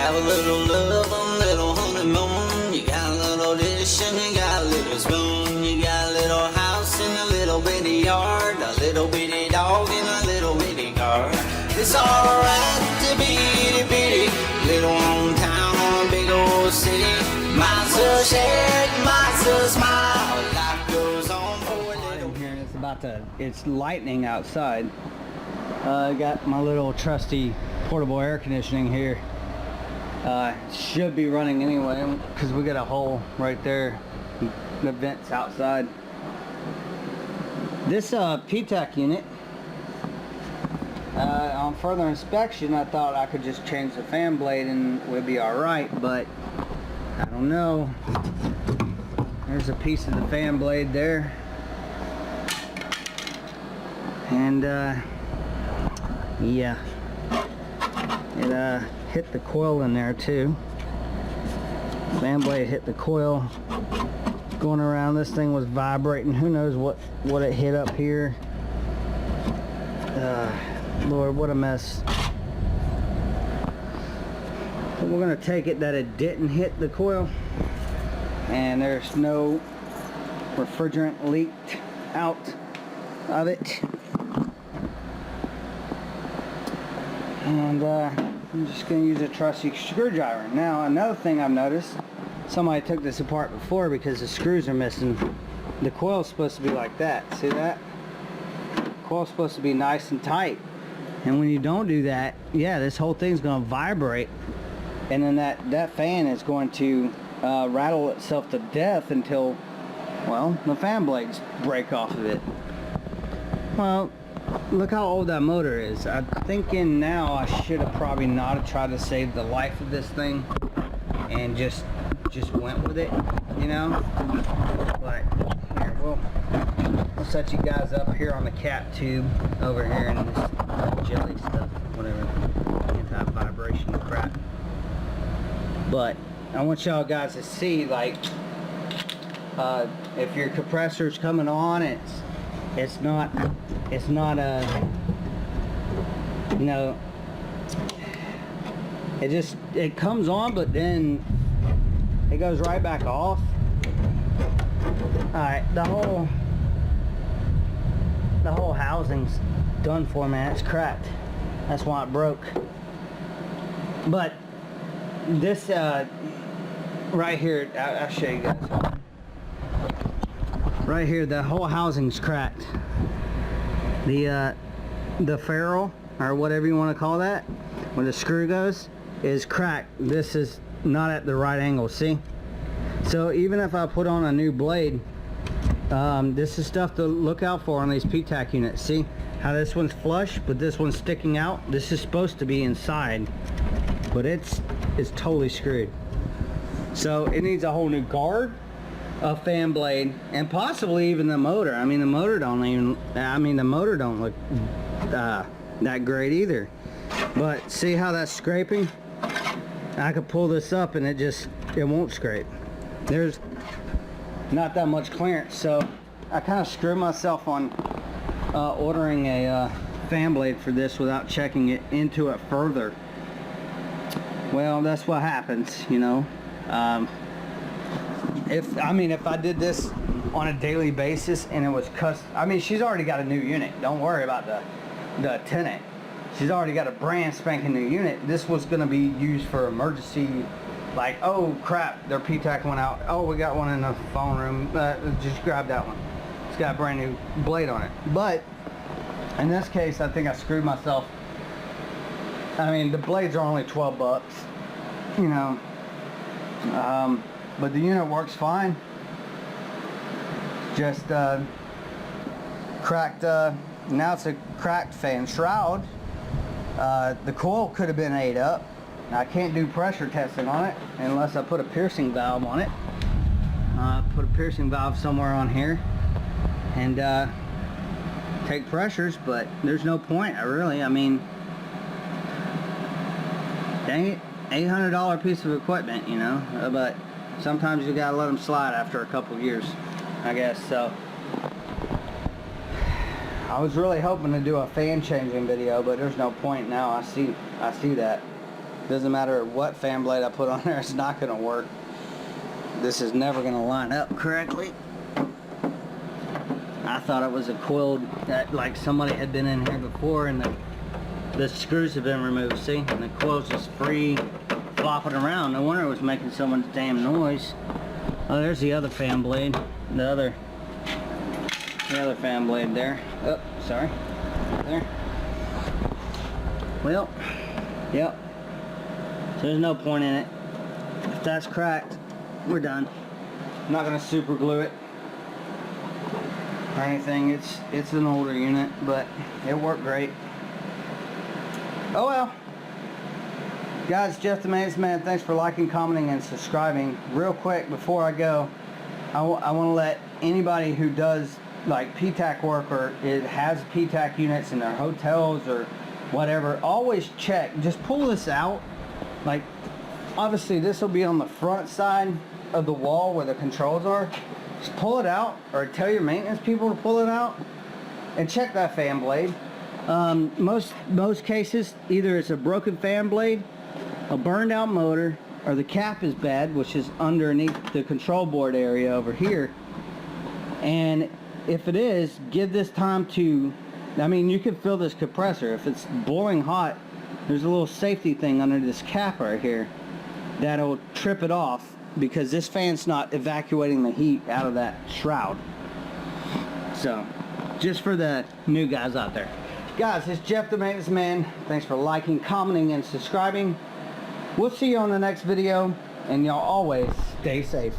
have a little love, a little honeymoon. You got a little dish and you got a little spoon. You got a little house and a little bitty yard, a little bitty dog and a little bitty car. It's alright to be itty bitty, little hometown or a big old city. Mine's a shake, mine's a smile. Life goes on for a little. Here it's lightning outside. I got my little trusty portable air conditioning here. Should be running anyway because we got a hole right there. The vent's outside. This PTAC unit, on further inspection, I thought I could just change the fan blade and we'd be alright, but I don't know. There's a piece of the fan blade there. And yeah, it hit the coil in there too. Fan blade hit the coil. Going around, this thing was vibrating. Who knows what it hit up here. Lord, what a mess. But we're gonna take it that it didn't hit the coil and there's no refrigerant leaked out of it. And I'm just going to use a trusty screwdriver. Now, another thing I've noticed, somebody took this apart before because the screws are missing. The coil's supposed to be like that. See that? The coil's supposed to be nice and tight. And when you don't do that, yeah, this whole thing's going to vibrate. And then that fan is going to rattle itself to death until, well, the fan blades break off of it. Well, look how old that motor is. I'm thinking now I should have probably not have tried to save the life of this thing and just went with it, you know. But here, we'll set you guys up here on the cap tube over here in this jelly stuff, whatever, anti-vibration crap. But I want y'all guys to see, like, if your compressor's coming on, it's not a, you know, it comes on, but then it goes right back off. Alright, the whole housing's done for, man. It's cracked. That's why it broke. But this right here, I'll show you guys. Right here, the whole housing's cracked. The ferrule, or whatever you want to call that, where the screw goes, is cracked. This is not at the right angle, see? So even if I put on a new blade, this is stuff to look out for on these PTAC units. See how this one's flush, but this one's sticking out? This is supposed to be inside, but it's totally screwed. So it needs a whole new guard, a fan blade, and possibly even the motor. I mean, the motor don't look that great either. But see how that's scraping? I could pull this up and it won't scrape. There's not that much clearance, so I kind of screwed myself on ordering a fan blade for this without checking it into it further. Well, that's what happens, you know. If I did this on a daily basis and it was she's already got a new unit. Don't worry about the tenant. She's already got a brand spanking new unit. This was going to be used for emergency, like, oh crap, their PTAC went out. Oh, we got one in the phone room. Just grab that one. It's got a brand new blade on it. But in this case, I think I screwed myself. I mean, the blades are only 12 bucks, you know. But the unit works fine. Just cracked, now it's a cracked fan shroud. The coil could have been ate up. I can't do pressure testing on it unless I put a piercing valve on it. Put a piercing valve somewhere on here and take pressures, but there's no point, I mean, dang it, $800 piece of equipment, you know, but sometimes you gotta let them slide after a couple years, I guess. So I was really hoping to do a fan changing video, but there's no point now. I see that. Doesn't matter what fan blade I put on there, it's not going to work. This is never going to line up correctly. I thought it was a coiled, like somebody had been in here before and the screws have been removed, see? And the coil's just free, flopping around. No wonder it was making so much damn noise. Oh, there's the other fan blade. The other fan blade there. Oh, sorry. There. Well, yep. So there's no point in it. If that's cracked, we're done. I'm not gonna super glue it or anything. It's an older unit, but it worked great. Oh well. Guys, Jeff the Maintenance Man, thanks for liking, commenting, and subscribing. Real quick before I go, I want to let anybody who does like PTAC work or it has PTAC units in their hotels or whatever, always check. Just pull this out. Like, obviously this will be on the front side of the wall where the controls are. Just pull it out, or tell your maintenance people to pull it out and check that fan blade. Most cases, either it's a broken fan blade, a burned out motor, or the cap is bad, which is underneath the control board area over here. And if it is, give this time to, I mean, you can feel this compressor. If it's boiling hot, there's a little safety thing under this cap right here that'll trip it off, because this fan's not evacuating the heat out of that shroud. So, just for the new guys out there. Guys, it's Jeff the Maintenance Man. Thanks for liking, commenting, and subscribing. We'll see you on the next video, and y'all always stay safe.